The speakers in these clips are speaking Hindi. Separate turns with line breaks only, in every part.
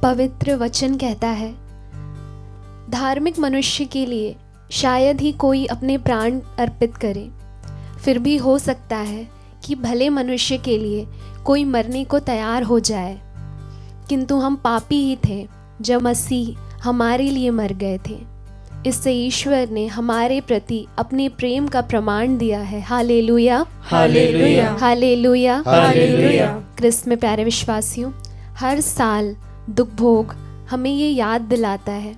पवित्र वचन कहता है, धार्मिक मनुष्य के लिए शायद ही कोई अपने प्राण अर्पित करे, फिर भी हो सकता है कि भले मनुष्य के लिए कोई मरने को तैयार हो जाए, किंतु हम पापी ही थे जब मसीह हमारे लिए मर गए थे। इससे ईश्वर ने हमारे प्रति अपने प्रेम का प्रमाण दिया है। Hallelujah,
hallelujah,
hallelujah,
hallelujah.
क्रिस्त में प्यारे विश्वासियों, हर साल दुख भोग हमें ये याद दिलाता है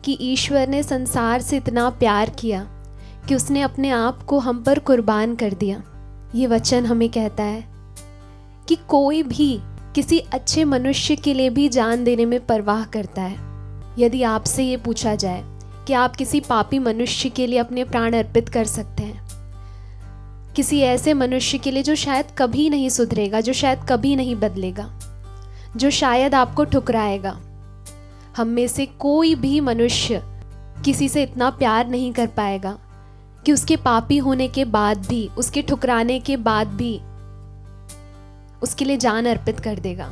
कि ईश्वर ने संसार से इतना प्यार किया कि उसने अपने आप को हम पर कुर्बान कर दिया। ये वचन हमें कहता है कि कोई भी किसी अच्छे मनुष्य के लिए भी जान देने में परवाह करता है। यदि आपसे ये पूछा जाए कि आप किसी पापी मनुष्य के लिए अपने प्राण अर्पित कर सकते हैं, किसी ऐसे मनुष्य के लिए जो शायद कभी नहीं सुधरेगा, जो शायद कभी नहीं बदलेगा, जो शायद आपको ठुकराएगा, हम में से कोई भी मनुष्य किसी से इतना प्यार नहीं कर पाएगा कि उसके पापी होने के बाद भी, उसके ठुकराने के बाद भी उसके लिए जान अर्पित कर देगा।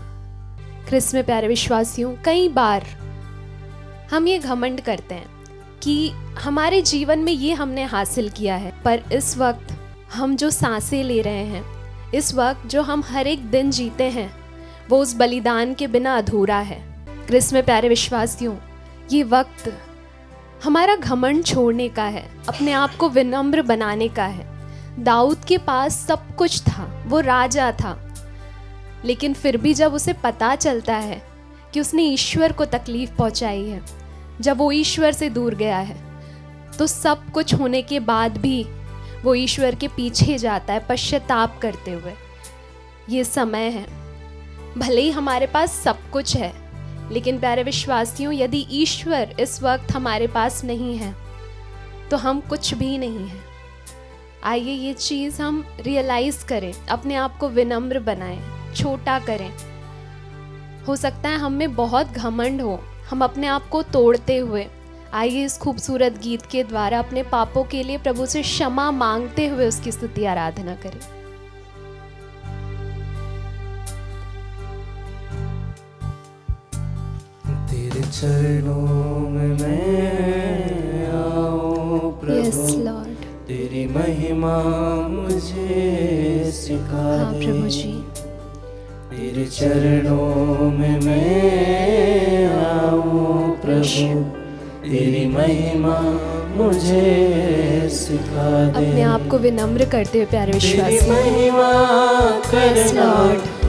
क्रिस्त में प्यारे विश्वासियों, कई बार हम ये घमंड करते हैं कि हमारे जीवन में ये हमने हासिल किया है, पर इस वक्त हम जो सांसें ले रहे हैं, इस वक्त जो हम हर एक दिन जीते हैं, वो उस बलिदान के बिना अधूरा है। क्रिस्त में प्यारे विश्वासियों, ये वक्त हमारा घमंड छोड़ने का है, अपने आप को विनम्र बनाने का है। दाऊद के पास सब कुछ था, वो राजा था, लेकिन फिर भी जब उसे पता चलता है कि उसने ईश्वर को तकलीफ पहुंचाई है, जब वो ईश्वर से दूर गया है, तो सब कुछ होने के बाद भी वो ईश्वर के पीछे जाता है पश्चाताप करते हुए। ये समय है, भले ही हमारे पास सब कुछ है, लेकिन प्यारे विश्वासियों, यदि ईश्वर इस वक्त हमारे पास नहीं है तो हम कुछ भी नहीं हैं। आइए ये चीज़ हम रियलाइज़ करें, अपने आप को विनम्र बनाएं, छोटा करें। हो सकता है हम में बहुत घमंड हो, हम अपने आप को तोड़ते हुए। आइए इस खूबसूरत गीत के द्वारा अपने पापों के लिए प्रभु से क्षमा मांगते हुए उसकी स्तुति आराधना करें।
तेरे चरणों में मैं आऊं प्रभु,
यस लॉर्ड,
तेरी महिमा मुझे सिखा
हाँ
दे।
प्रभु जी,
तेरे चरणों में मैं आऊं प्रभु, तेरी महिमा मुझे सिखा दे।
अपने आप को विनम्र करते हुए प्यारे
तेरी
विश्वासी,
महिमा करना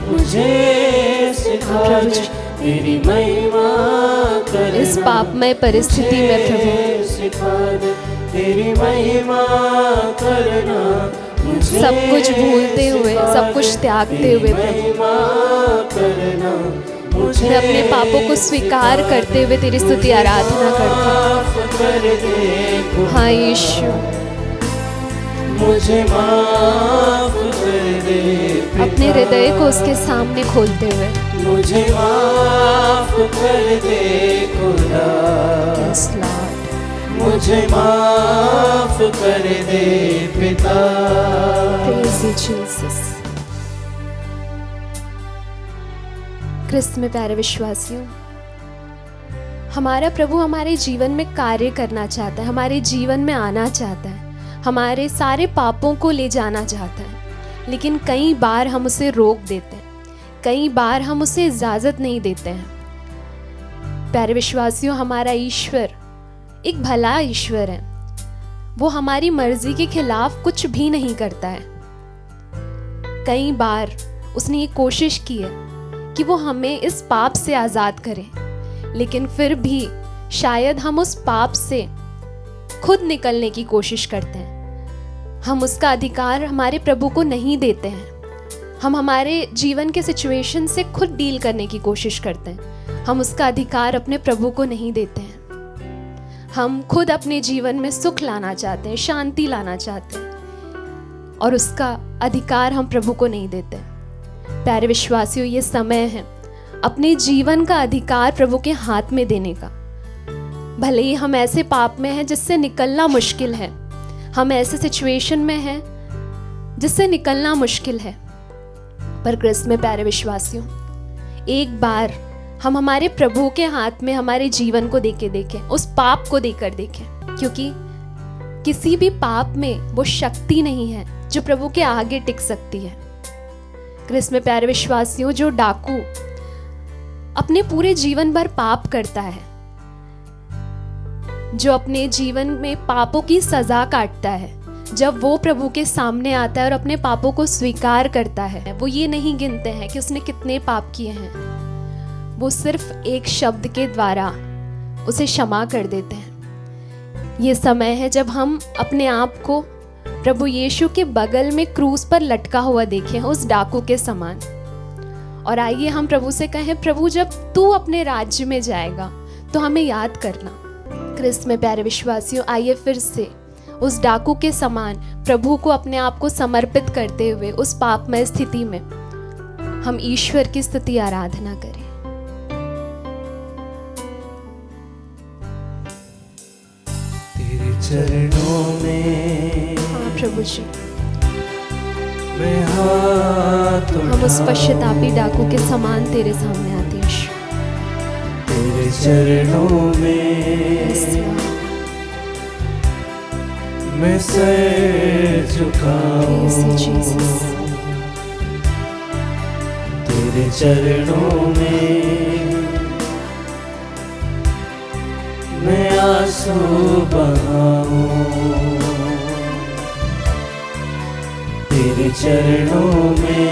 मुझे सिखा
प्रभु
दे।
जी,
तेरी महिमा करना
इस पापमय परिस्थिति में प्रभु
सिखा दे। तेरी महिमा करना मुझे
सब कुछ भूलते हुए, सब कुछ त्यागते हुए प्रभु,
महिमा करना
मैं अपने पापों को स्वीकार करते हुए तेरी स्तुति आराधना करती
माफ कर दे
हूँ। हाँ यीशु,
मुझे माफ कर दे पिता।
अपने हृदय को उसके सामने खोलते हुए,
मुझे माफ कर दे खुदा,
यस लॉर्ड,
मुझे माफ कर दे पिता।
Praise you Jesus. क्रिस्त में प्यारे विश्वासियों, हमारा प्रभु हमारे जीवन में कार्य करना चाहता है, हमारे जीवन में आना चाहता है, हमारे सारे पापों को ले जाना चाहता है, लेकिन कई बार हम उसे रोक देते हैं, कई बार हम उसे इजाज़त नहीं देते हैं। प्यारे विश्वासियों, हमारा ईश्वर एक भला ईश्वर है, वो हमारी मर्जी के खिलाफ कुछ भी नहीं करता है। कई बार उसने ये कोशिश की है कि वो हमें इस पाप से आज़ाद करे, लेकिन फिर भी शायद हम उस पाप से खुद निकलने की कोशिश करते हैं। हम उसका अधिकार हमारे प्रभु को नहीं देते हैं। हम हमारे जीवन के सिचुएशन से खुद डील करने की कोशिश करते हैं। हम उसका अधिकार अपने प्रभु को नहीं देते हैं। हम खुद अपने जीवन में सुख लाना चाहते हैं, शांति लाना चाहते हैं, और उसका अधिकार हम प्रभु को नहीं देते। प्यारे विश्वासियों, ये समय है अपने जीवन का अधिकार प्रभु के हाथ में देने का। भले ही हम ऐसे पाप में हैं जिससे निकलना मुश्किल है, हम ऐसे सिचुएशन में हैं जिससे निकलना मुश्किल है, पर क्रिस्त में प्यारे विश्वासियों, एक बार हम हमारे प्रभु के हाथ में हमारे जीवन को देके देखें, उस पाप को देकर देखें, क्योंकि किसी भी पाप में वो शक्ति नहीं है जो प्रभु के आगे टिक सकती है। क्रिस्त में प्यारे विश्वासियों, जो डाकू अपने पूरे जीवन भर पाप करता है, जो अपने जीवन में पापों की सजा काटता है, जब वो प्रभु के सामने आता है और अपने पापों को स्वीकार करता है, वो ये नहीं गिनते हैं कि उसने कितने पाप किए हैं, वो सिर्फ एक शब्द के द्वारा उसे क्षमा कर देते हैं। ये समय है जब हम अपने आप को प्रभु यीशु के बगल में क्रूस पर लटका हुआ देखें, उस डाकू के समान। और आइए हम प्रभु से कहें, प्रभु जब तू अपने राज्य में जाएगा तो हमें याद करना। क्रिस्त में प्यारे विश्वासियों, आइए फिर से उस डाकू के समान प्रभु को अपने आप को समर्पित करते हुए उस पापमय स्थिति में हम ईश्वर की स्तुति आराधना करें।
तेरे चरणों में
हाँ प्रभु जी,
मैं हाथ
हम उस पश्चातापी डाकू के समान तेरे सामने आते हैं यीशु।
तेरे चरणों में मैं सर झुकाऊं, तेरे चरणों में मैं आंसू बहाऊं, तेरे चरणों में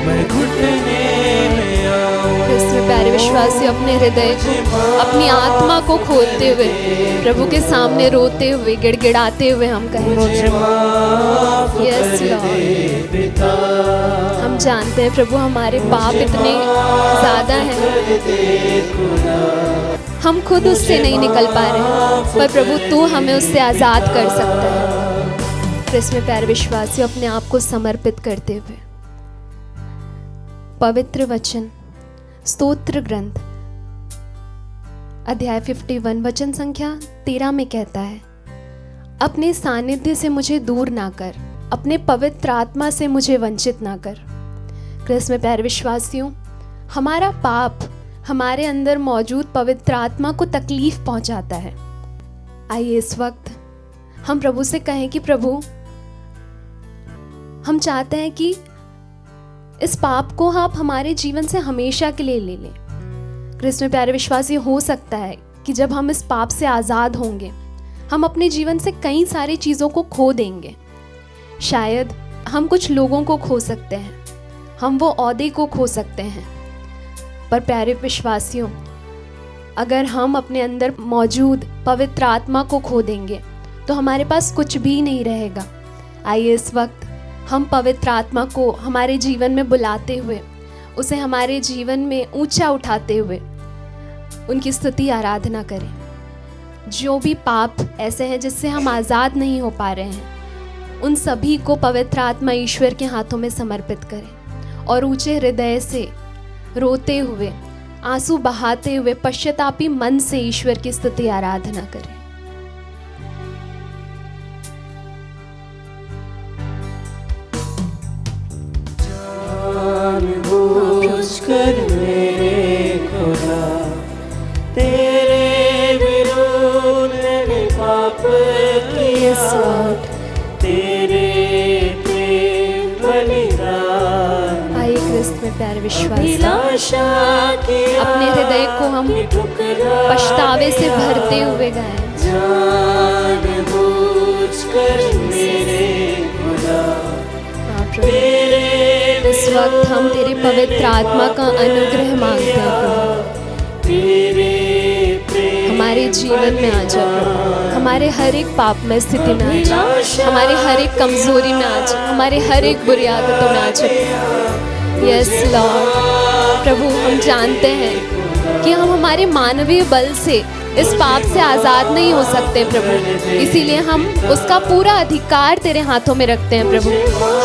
मैं घुटने में आऊं।
क्रिस्त प्यारे विश्वासी, अपने हृदय को, अपनी आत्मा को खोलते हुए प्रभु के सामने रोते हुए, गिड़गिड़ाते हुए हम कहें, यस लॉर्ड। हम जानते हैं प्रभु हमारे पाप इतने ज़्यादा हैं, हम खुद उससे नहीं निकल पा रहे हैं, पर प्रभु तू हमें उससे आज़ाद कर सकता है। क्रिस्त में प्यारे विश्वासी, अपने आप को समर्पित करते हुए पवित्र वचन स्तोत्र ग्रंथ अध्याय 51 वचन संख्या 13 में कहता है, अपने सानिध्य से मुझे दूर ना कर, अपने पवित्र आत्मा से मुझे वंचित ना कर। क्रिस्त में प्यारे विश्वासियों, हमारा पाप हमारे अंदर मौजूद पवित्र आत्मा को तकलीफ पहुंचाता है। आइए इस वक्त हम प्रभु से कहें कि प्रभु, हम चाहते हैं कि इस पाप को आप हमारे जीवन से हमेशा के लिए ले लें। क्रिस्त में प्यारे विश्वासी, हो सकता है कि जब हम इस पाप से आज़ाद होंगे, हम अपने जीवन से कई सारी चीज़ों को खो देंगे। शायद हम कुछ लोगों को खो सकते हैं, हम वो ओहदे को खो सकते हैं, पर प्यारे विश्वासियों, अगर हम अपने अंदर मौजूद पवित्र आत्मा को खो देंगे तो हमारे पास कुछ भी नहीं रहेगा। आइए इस वक्त हम पवित्र आत्मा को हमारे जीवन में बुलाते हुए, उसे हमारे जीवन में ऊंचा उठाते हुए उनकी स्तुति आराधना करें। जो भी पाप ऐसे हैं जिससे हम आज़ाद नहीं हो पा रहे हैं, उन सभी को पवित्र आत्मा ईश्वर के हाथों में समर्पित करें और ऊंचे हृदय से रोते हुए, आंसू बहाते हुए, पश्चातापी मन से ईश्वर की स्तुति आराधना करें।
कर मेरे खुदा, तेरे विरोध मैंने पाप किया, तेरे प्रेम बलिदान।
आइए क्रिस्त में प्यारे विश्वासी, अपने हृदय को हम पछतावे से भरते हुए गाएं।
जानबूझकर मेरे खुदा,
इस वक्त हम तेरे पवित्र आत्मा का अनुग्रह मांगते हैं प्रभु, हमारे जीवन में आ जा प्रभु, हमारे हर एक पाप में स्थिति में आ जा, हमारे हर एक कमजोरी में आ जा, हमारे हर एक बुरी आदतों में आ जा। Yes Lord. प्रभु, हम जानते हैं कि हम हमारे मानवीय बल से इस पाप से आज़ाद नहीं हो सकते प्रभु, इसीलिए हम उसका पूरा अधिकार तेरे हाथों में रखते हैं प्रभु।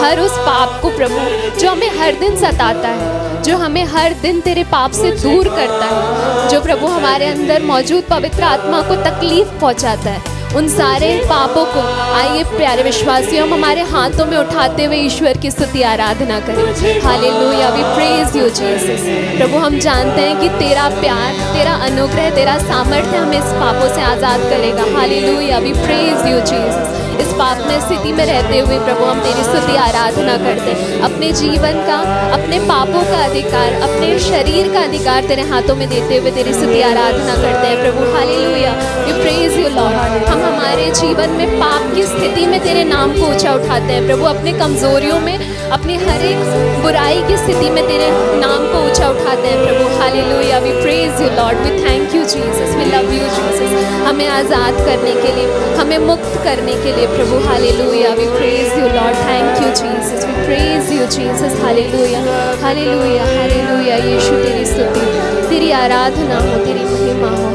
हर उस पाप को प्रभु जो हमें हर दिन सताता है, जो हमें हर दिन तेरे पाप से दूर करता है, जो प्रभु हमारे अंदर मौजूद पवित्र आत्मा को तकलीफ पहुंचाता है, उन सारे पापों को आइए प्यारे विश्वासियों हम हमारे हाथों में उठाते हुए ईश्वर की स्तुति आराधना करें। Hallelujah, we praise you Jesus. प्रभु हम जानते हैं कि तेरा प्यार, तेरा अनुग्रह, तेरा सामर्थ्य हमें इस पापों से आज़ाद करेगा। Hallelujah, we praise you Jesus. इस पाप में स्थिति में रहते हुए प्रभु हम तेरी स्तुति आराधना करते हैं। अपने जीवन का, अपने पापों का अधिकार, अपने शरीर का अधिकार तेरे हाथों में देते हुए तेरी स्तुति आराधना करते हैं प्रभु। Hallelujah, we praise you Lord. हम हमारे जीवन में पाप की स्थिति में तेरे नाम को ऊंचा उठाते हैं प्रभु। अपने कमजोरियों में, अपनी हर एक बुराई की स्थिति में तेरे नाम को ऊंचा उठाते हैं प्रभु। Hallelujah, we praise you Lord, we thank you Jesus, we love you Jesus. हमें आज़ाद करने के लिए, हमें मुक्त करने के लिए प्रभु। Hallelujah, we praise you Lord, thank you Jesus, we praise you Jesus. Hallelujah, hallelujah, hallelujah. यीशु तेरी स्तुति, तेरी आराधना हो, तेरी महिमा हो।